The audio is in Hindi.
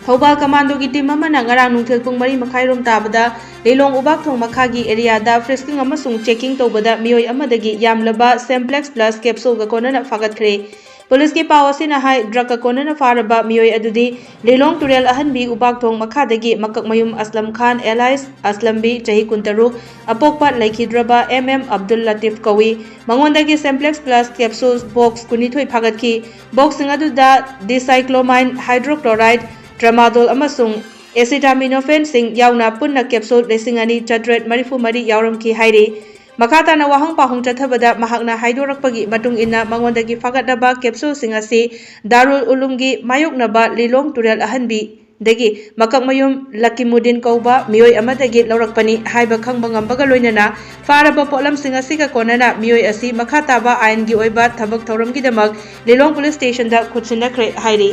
Thoubal Commando की टीम अमना ngarang nungthil pung 4 makhairom tabada leilong ubak thong makhagi area da frisking amasung checking tobada mioi amadagi yamlaba SEMPLX plus capsule ga konana fagathre Police की पाव से नहाय ड्रग कोनना फारबा मियोय अदुदी लेलोंग तुरेल अहनबी उबाक थोंग मखादगी मकक मयुम असलम खान एलाइस असलमबी चही कुंतरुक अपोकपा लैखिद्रबा अब्दुल लतीफ कवी मंगोंदगी SEMPLX plus capsules box कुनिथोय फागतकी box सिंग अदुदा डिसाइक्लोमाइन हाइड्रोक्लोराइड ट्रामाडोल अमसुंग एसिटामिनोफेन सिंग यावना पुन्ना कैप्सूल लेसिंगानी चट्रेट मरिफु मरी यावरमकी हाइरी मखाताना वाहंग पाहुंग चथबदा महकना हाइदोरकपगी मतुंग इन्ना मंगोंदगी फागतनबा कैप्सूल सिंग असि दारुल उलुमगी मायोकनबा लिलोंग तुरेल अहनबी दगी मकक मयुम लकीमुद्दीन कौबा मियोय अमदगी लौरकपनी हाइबा खंगबा ngambага लोइनना फारबा पोलम सिंग असि का कोनना मियोय असि मखाताबा आयनगी ओइबा थबक थौरमगी दमक लिलोंग पुलिस स्टेशन दा खुदसिनखरे हाइरी